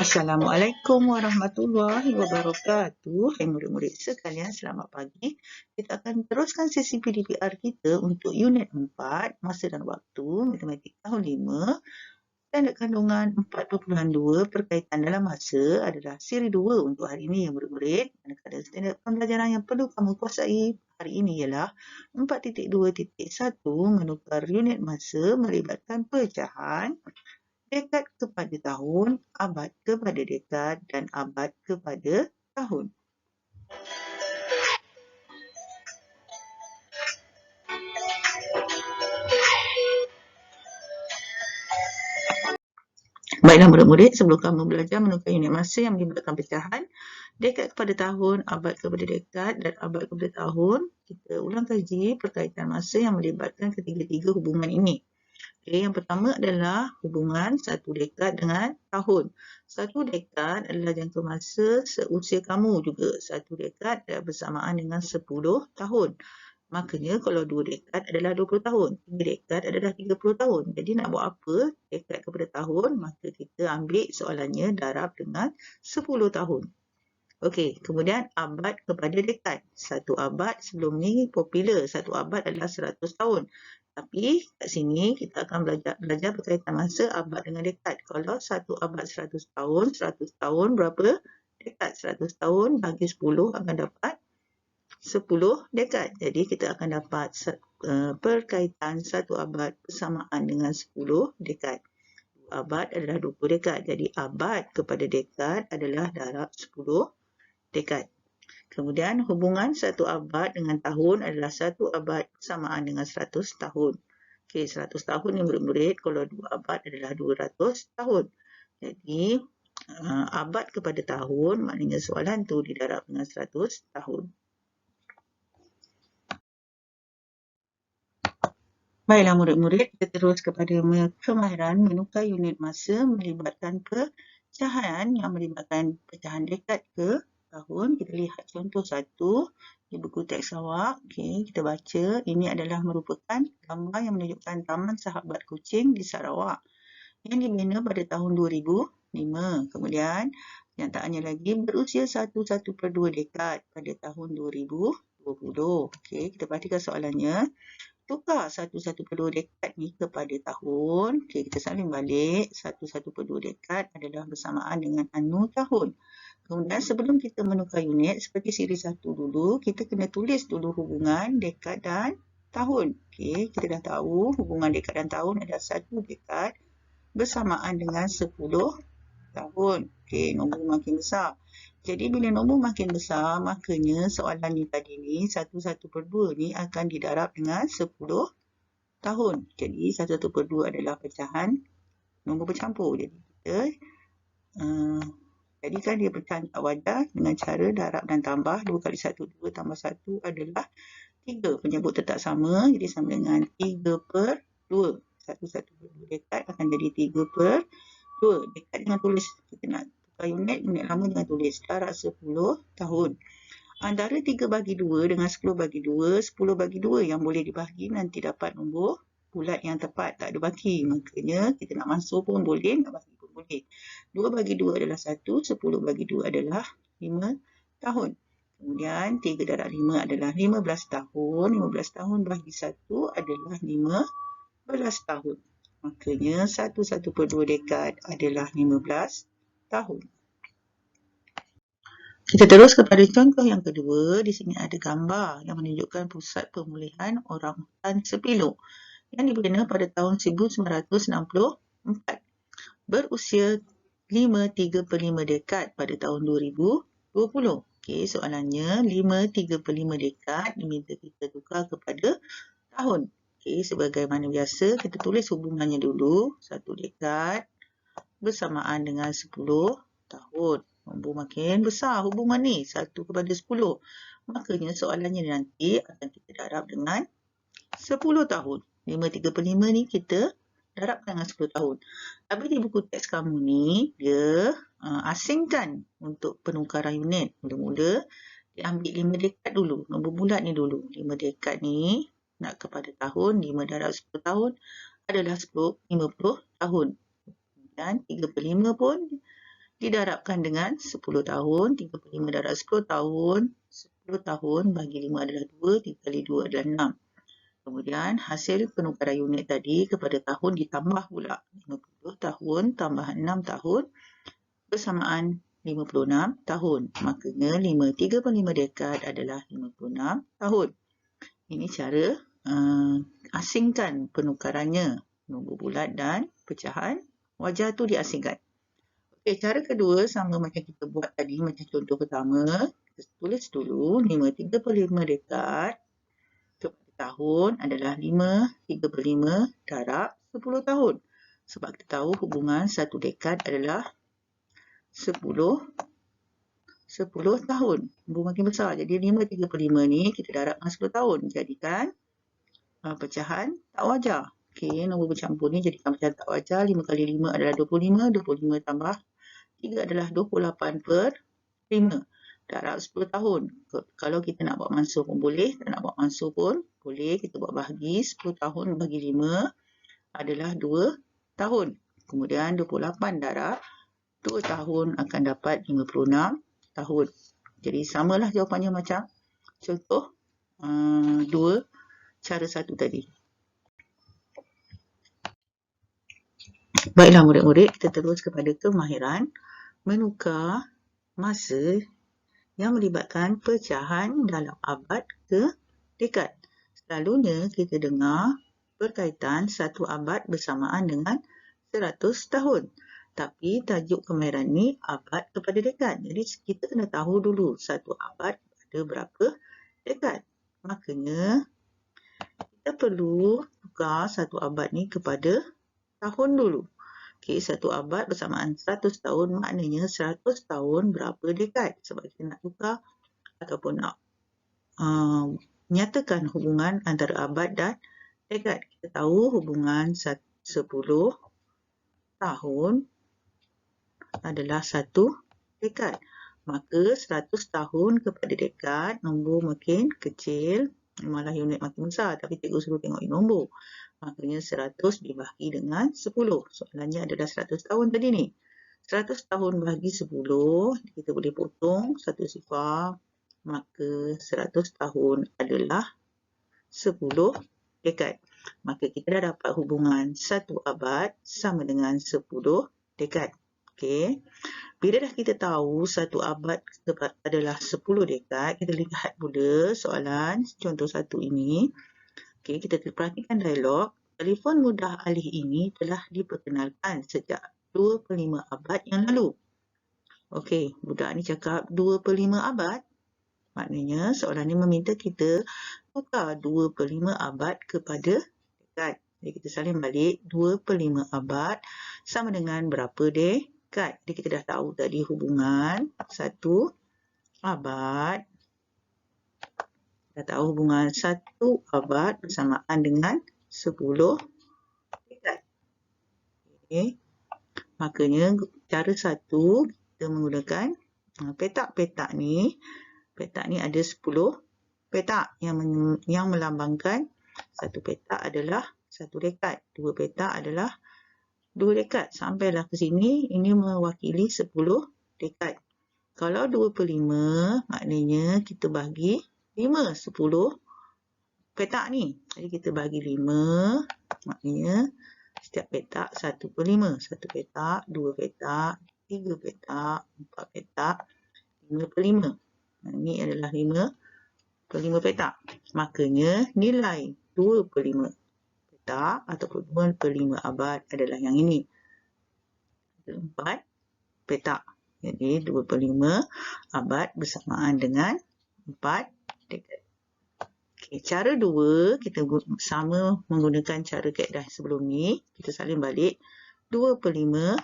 Assalamualaikum warahmatullahi wabarakatuh. Hai murid-murid sekalian, selamat pagi. Kita akan teruskan sesi PDPR kita untuk unit 4, masa dan waktu, matematik tahun 5. Standard kandungan 4.2 berkaitan dalam masa adalah siri 2 untuk hari ini ya murid-murid. Manakala standard pembelajaran yang perlu kamu kuasai hari ini ialah 4.2.1 menukar unit masa melibatkan pecahan dekad kepada tahun, abad kepada dekad dan abad kepada tahun. Baiklah murid-murid, sebelum kamu belajar menukar unit masa yang melibatkan pecahan, dekad kepada tahun, abad kepada dekad dan abad kepada tahun, kita ulang kaji perkaitan masa yang melibatkan ketiga-tiga hubungan ini. Okay, yang pertama adalah hubungan satu dekad dengan tahun. Satu dekad adalah jangka masa seusia kamu juga. Satu dekad adalah bersamaan dengan 10 tahun. Makanya kalau 2 dekad adalah 20 tahun. 3 dekad adalah 30 tahun. Jadi nak buat apa dekad kepada tahun? Maka kita ambil soalannya darab dengan 10 tahun. Okey, kemudian abad kepada dekad. Satu abad sebelum ni popular. Satu abad adalah 100 tahun. Tapi kat sini kita akan belajar berkaitan masa abad dengan dekad. Kalau satu abad 100 tahun berapa dekad? 100 tahun bagi 10 akan dapat 10 dekad. Jadi kita akan dapat perkaitan satu abad bersamaan dengan 10 dekad. Abad adalah 20 dekad. Jadi abad kepada dekad adalah darab 10 dekad. Kemudian hubungan satu abad dengan tahun adalah satu abad bersamaan dengan 100 tahun. Okey, 100 tahun ni murid-murid, kalau 2 abad adalah 200 tahun. Jadi abad kepada tahun maknanya soalan tu didarab dengan 100 tahun. Baiklah murid-murid, kita terus kepada kemahiran menukar unit masa melibatkan pecahan yang melibatkan pecahan dekad ke tahun. Kita lihat contoh satu di buku teks awak. Okey, kita baca. Ini adalah merupakan gambar yang menunjukkan Taman Sahabat Kucing di Sarawak yang dibina pada tahun 2005. Kemudian nyataannya lagi berusia 1/2 dekad pada tahun 2020. Okey, kita perhatikan soalannya. Tukar 1/2 dekad ni kepada tahun. Okey, kita salin balik. 1/2 dekad adalah bersamaan dengan anu tahun. Kemudian sebelum kita menukar unit, seperti siri 1 dulu, kita kena tulis dulu hubungan dekad dan tahun. Okey, kita dah tahu hubungan dekad dan tahun adalah 1 dekad bersamaan dengan 10 tahun. Okey, nombor makin besar. Jadi bila nombor makin besar, makanya soalan ni tadi ni 1/2 ni akan didarab dengan 10 tahun. Jadi 1/2 adalah pecahan nombor bercampur. Jadi kita jadikan dia pecahan tak wajar dengan cara darab dan tambah. 2 kali 1, 2 tambah 1 adalah 3. Penyebut tetap sama. Jadi sama dengan 3/2. 1/2 dekad akan jadi 3/2. Dekad jangan tulis. Kita nak tukar unit lama jangan tulis. Darab 10 tahun. Antara 3/2 dengan 10/2, 10/2 yang boleh dibahagi nanti dapat nombor bulat yang tepat, tak ada baki. Makanya kita nak masuk pun boleh, nak bagi pun boleh. 2/2 adalah 1, 10/2 adalah 5 tahun. Kemudian 3 darab 5 adalah 15 tahun. 15 tahun bagi 1 adalah 15 tahun. Makanya 1/2 dekad adalah 15 tahun. Kita terus kepada contoh yang kedua. Di sini ada gambar yang menunjukkan pusat pemulihan orangutan Sepilok yang dibina pada tahun 1964. Berusia 5/3 dekad pada tahun 2020. Okey, soalannya 5/3 dekad diminta kita tukar kepada tahun. Okey, sebagaimana biasa kita tulis hubungannya dulu. 1 dekad bersamaan dengan 10 tahun. Nombor makin besar hubungan ni, 1/10. Makanya soalannya nanti akan kita darab dengan 10 tahun. 5/3 ni kita darab dengan 10 tahun. Tapi di buku teks kamu ni, dia asingkan untuk penukaran unit. Mula-mula dia ambil 5 dekad dulu. Nombor bulat ni dulu. 5 dekad ni nak kepada tahun. 5 darab 10 tahun adalah 50 tahun. Dan 3/5 pun didarabkan dengan 10 tahun, 35 darab 10 tahun, 10 tahun bagi 5 adalah 2, 3 kali 2 adalah 6. Kemudian hasil penukaran unit tadi kepada tahun ditambah pula. 50 tahun tambah 6 tahun bersamaan 56 tahun. Makanya 35 dekad adalah 56 tahun. Ini cara asingkan penukarannya. Nombor bulat dan pecahan wajah tu diasingkan. Okey, cara kedua sama macam kita buat tadi, macam contoh pertama. Kita tulis dulu 5/35 dekad kepada tahun adalah 5/35 darab 10 tahun. Sebab kita tahu hubungan satu dekad adalah 10 tahun. Nombor makin besar. Jadi 5/35 ni kita darabkan 10 tahun. Jadikan pecahan tak wajar. Okey, nombor bercampur ni jadikan pecahan tak wajar. 5 kali 5 adalah 25. 25 tambah 3 adalah 28/5. Darab 10 tahun. Kalau kita nak buat mansur pun boleh. Tak nak buat mansur pun boleh. Kita buat bahagi. 10 tahun bagi 5 adalah 2 tahun. Kemudian 28 darab 2 tahun akan dapat 56 tahun. Jadi samalah jawapannya macam contoh dua cara satu tadi. Baiklah murid-murid, kita terus kepada kemahiran menukar masa yang melibatkan pecahan dalam abad ke dekad. Selalunya kita dengar berkaitan satu abad bersamaan dengan 100 tahun. Tapi tajuk kemahiran ni abad kepada dekad. Jadi kita kena tahu dulu satu abad ada berapa dekad. Makanya kita perlu tukar satu abad ni kepada tahun dulu. Okey, satu abad bersamaan 100 tahun maknanya 100 tahun berapa dekad. Sebab kita nak tukar ataupun nak nyatakan hubungan antara abad dan dekad. Kita tahu hubungan 10 tahun adalah satu dekad. Maka 100 tahun kepada dekad, nombor makin kecil, malah unit makin besar. Tapi cikgu suruh tengok nombor. Makanya 100 dibahagi dengan 10. Soalannya adalah 100 tahun tadi ni. 100 tahun bahagi 10, kita boleh potong satu sifar. Maka 100 tahun adalah 10 dekad. Maka kita dah dapat hubungan satu abad sama dengan 10 dekad. Okey. Bila dah kita tahu satu abad adalah 10 dekad, kita lihat pula soalan contoh satu ini. Okey, kita perhatikan dialog. Telefon mudah alih ini telah diperkenalkan sejak 25 abad yang lalu. Okey, budak ni cakap 25 abad. Maknanya soalan ni meminta kita tukar 25 abad kepada dekad. Jadi kita salin balik 25 abad sama dengan berapa dekad. Jadi kita dah tahu tadi hubungan satu abad. Dah tahu hubungan satu abad bersamaan dengan 10 dekad. Okay. Makanya cara satu kita menggunakan petak-petak ni. Petak ni ada 10 petak yang melambangkan satu petak adalah satu dekad. Dua petak adalah 2 dekad. Sampailah ke sini, ini mewakili 10 dekad. Kalau 25, maknanya kita bagi 5, 10 petak ni. Jadi kita bagi 5, maknanya setiap petak 1/5. 1 petak, 2 petak, 3 petak, 4 petak, 5/5. Ini adalah 5/5 petak. Makanya nilai 2/5 petak ataupun 2/5 abad adalah yang ini. 4 petak. Jadi 2/5 abad bersamaan dengan 4 dekad. Okay, cara dua, kita sama menggunakan cara kaedah sebelum ni. Kita salin balik 2/5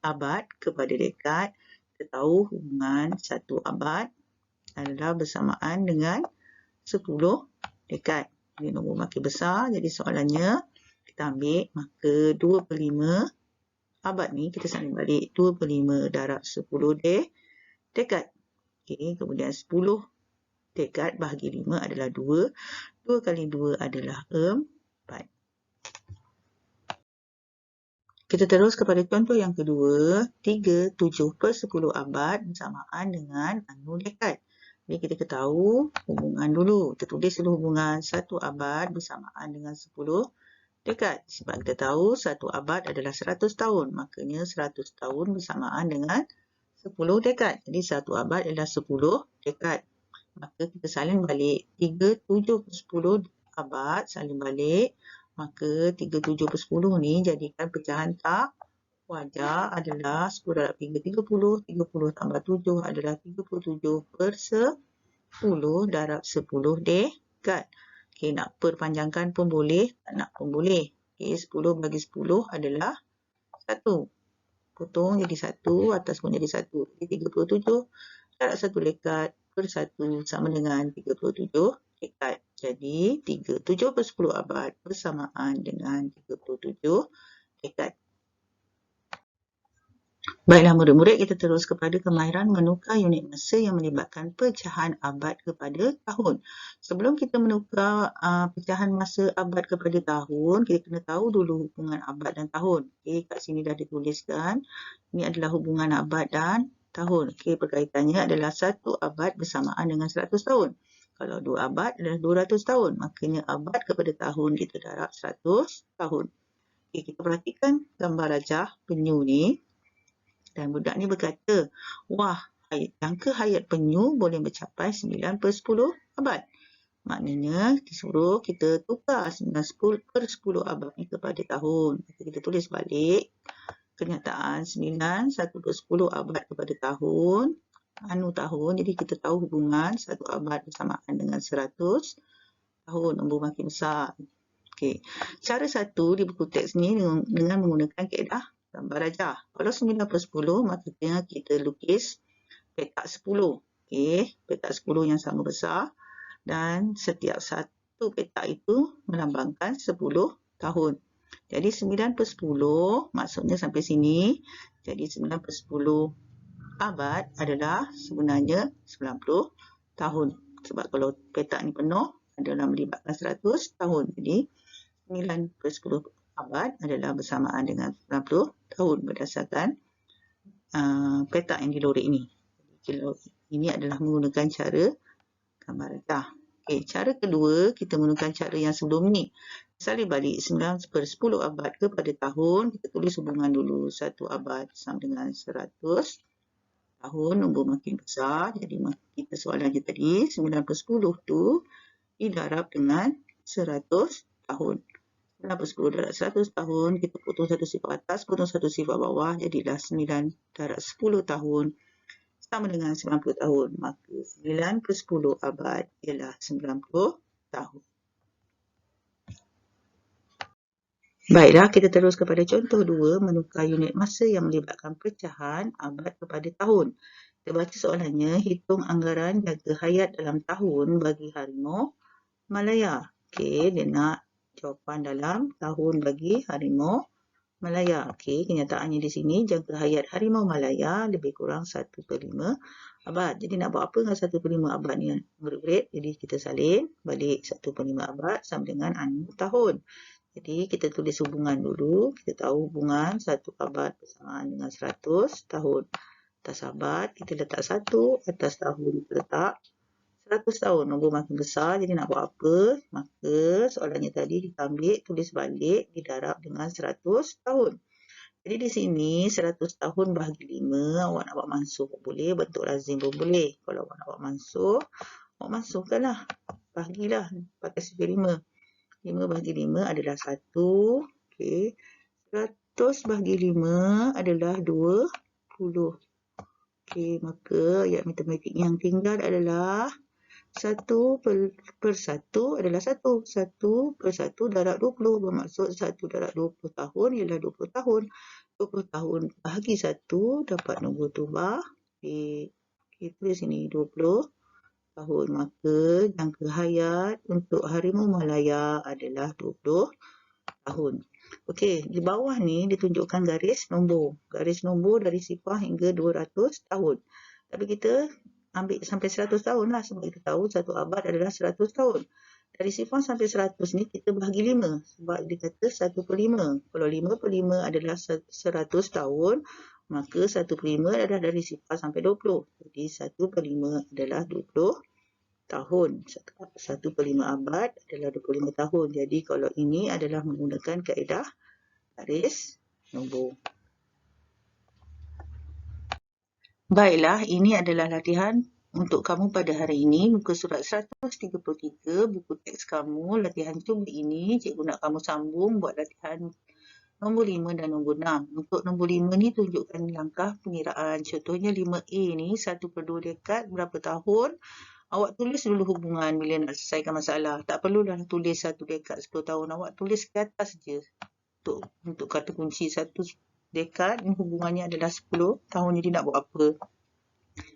abad kepada dekad. Kita tahu hubungan satu abad adalah bersamaan dengan 10 dekad. Jadi nombor makin besar. Jadi soalannya kita ambil maka 2/5 abad ni kita salin balik 2/5 darab 10 dekad. Okay, kemudian 10 dekad bahagi 5 adalah 2. 2 kali 2 adalah 4. Kita terus kepada contoh yang kedua, 3/7/10 abad bersamaan dengan anu dekad. Jadi kita ketahui hubungan dulu. Kita tulis dulu hubungan 1 abad bersamaan dengan 10 dekad. Sebab kita tahu 1 abad adalah 100 tahun. Makanya 100 tahun bersamaan dengan 10 dekad. Jadi 1 abad adalah 10 dekad. Maka kita salin balik 3/7/10 abad, salin balik. Maka 3/7/10 ni jadikan pecahan tak wajar adalah 10 darab 3, 30. 30 tambah 7 adalah 37/10 darab 10 dekad. Okey, nak perpanjangkan pun boleh, tak nak pun boleh. Okey, 10 bagi 10 adalah 1. Potong jadi 1, atas pun jadi 1. Jadi 37 darab 1 dekad per 1 sama dengan 37 dekad. Jadi 3/7/10 abad bersamaan dengan 37 dekad. Baiklah murid-murid, kita terus kepada kemahiran menukar unit masa yang melibatkan pecahan abad kepada tahun. Sebelum kita menukar pecahan masa abad kepada tahun, kita kena tahu dulu hubungan abad dan tahun. Okey, kat sini dah dituliskan. Ini adalah hubungan abad dan tahun. Okey, perkaitannya adalah 1 abad bersamaan dengan 100 tahun. Kalau 2 abad adalah 200 tahun. Makanya abad kepada tahun kita darab 100 tahun. Okey, kita perhatikan gambar rajah penyu ni. Dan budak ni berkata, wah, jangka hayat penyu boleh mencapai 9/10 abad. Maknanya disuruh kita tukar 9/10 abad ni kepada tahun. Kita tulis balik kenyataan 9/10 abad kepada tahun. Tahun. Jadi kita tahu hubungan 1 abad bersamaan dengan 100 tahun. Nombor makin besar. Okey. Cara satu di buku teks ni dengan menggunakan kaedah gambar rajah. Kalau 9/10, maknanya kita lukis petak 10. Okey, petak 10 yang sama besar. Dan setiap satu petak itu melambangkan 10 tahun. Jadi 9/10 maksudnya sampai sini. Jadi 9/10 abad adalah sebenarnya 90 tahun. Sebab kalau petak ni penuh adalah melibatkan 100 tahun. Jadi 9/10 abad adalah bersamaan dengan 90 tahun berdasarkan petak yang dilorek ini. Ini adalah menggunakan cara gambar rajah. Okey, cara kedua kita menggunakan cara yang sebelum ni. Salin balik 9/10 abad kepada tahun. Kita tulis hubungan dulu. 1 abad sama dengan 100 tahun. Nombor makin besar. Jadi kita soalan je tadi 9/10 tu didarab dengan 100 tahun. 9/10 darab 100 tahun, kita potong satu sifar atas, potong satu sifar bawah, jadilah 9 darab 10 tahun sama dengan 90 tahun. Maka 9/10 abad ialah 90 tahun. Baiklah, kita terus kepada contoh 2, menukar unit masa yang melibatkan pecahan abad kepada tahun. Kita baca soalannya, hitung anggaran jangka hayat dalam tahun bagi harimau Malaya. Okey, dia nak jawapan dalam tahun bagi harimau Malaya. Okey, kenyataannya di sini jangka hayat harimau Malaya lebih kurang 1/5 abad. Jadi nak buat apa dengan 1/5 abad ni murid-murid? Jadi kita salin balik 1/5 abad sama dengan tahun. Jadi kita tulis hubungan dulu. Kita tahu hubungan 1 abad bersamaan dengan 100 tahun. Atas abad kita letak 1, atas tahun kita letak 100 tahun. Nombor makin besar, jadi nak buat apa? Maka soalannya tadi kita ambil, tulis balik, didarab dengan 100 tahun. Jadi di sini 100 tahun bahagi 5, awak nak buat mansuh pun boleh, bentuk lazim pun boleh. Kalau awak nak buat mansuh, awak mansuhkanlah. Bahagilah pakai sifar 5. 5 bahagi 5 adalah 1. Okey. 100 bahagi 5 adalah 20. Okey, maka ayat matematik yang tinggal adalah 1 per 1 adalah 1. 1 per 1 darab 20. Bermaksud 1 darab 20 tahun ialah 20 tahun. 20 tahun bahagi 1 dapat nombor tu balik. Okey, tulis sini 20 tahun. Maka jangka hayat untuk harimau Malaya adalah 20 tahun. Okey, di bawah ni ditunjukkan garis nombor. Garis nombor dari 0 hingga 200 tahun. Tapi kita ambil sampai 100 tahun lah sebab kita tahu 1 abad adalah 100 tahun. Dari 0 sampai 100 ni kita bahagi 5 sebab dia kata 1/5. Kalau 5/5 adalah 100 tahun, maka 1/5 adalah dari 0 sampai 20. Jadi 1/5 adalah 20 tahun. 1/5 abad adalah 25 tahun. Jadi kalau ini adalah menggunakan kaedah garis nombor. Baiklah, ini adalah latihan untuk kamu pada hari ini. Muka surat 133, buku teks kamu. Latihan cuba ini, cikgu nak kamu sambung buat latihan nombor 5 dan nombor 6. Untuk nombor 5 ni tunjukkan langkah pengiraan. Contohnya 5A ni 1/2 dekad berapa tahun. Awak tulis dulu hubungan bila nak selesaikan masalah. Tak perlulah tulis 1 dekad 10 tahun. Awak tulis ke atas je. Untuk kata kunci 1 dekad ni hubungannya adalah 10 tahun, jadi nak buat apa.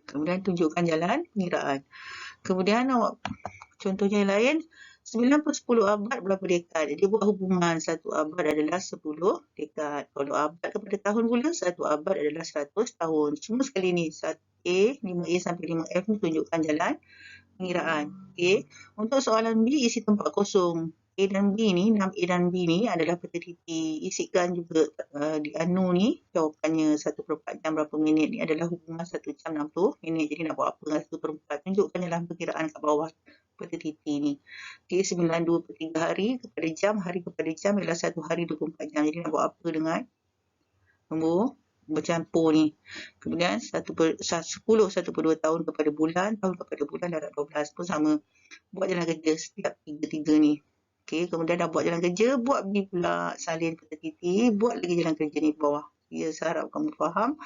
Kemudian tunjukkan jalan pengiraan. Kemudian awak contohnya yang lain, 9/10 abad berapa dekad. Dia buat hubungan 1 abad adalah 10 dekad. Kalau abad kepada tahun pula, 1 abad adalah 100 tahun. Cuma sekali ni, 5A sampai 5F ni tunjukkan jalan pengiraan. Okay. Untuk soalan B, isi tempat kosong. A dan B ni, 6A dan B ni adalah peta titik. Isikan juga di anu ni, jawapannya 1/4 jam berapa minit ni adalah hubungan 1 jam 60 minit. Jadi nak buat apa dengan 1/4? Tunjukkan jalan perkiraan kat bawah peta titik ni. Okay, 92/3 hari kepada jam ialah 1 hari 24 jam. Jadi nak buat apa dengan nombor bercampur ni. Kemudian 1/2 tahun kepada bulan, tahun kepada bulan darab 12 pun sama. Buat jalan kerja setiap 3 ni. Okey, kemudian dah buat jalan kerja, buat B pula salin peta titik, buat lagi jalan kerja ni di bawah. Ya, saya harap kamu faham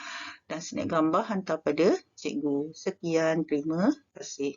dan snap gambar hantar pada cikgu. Sekian, terima kasih.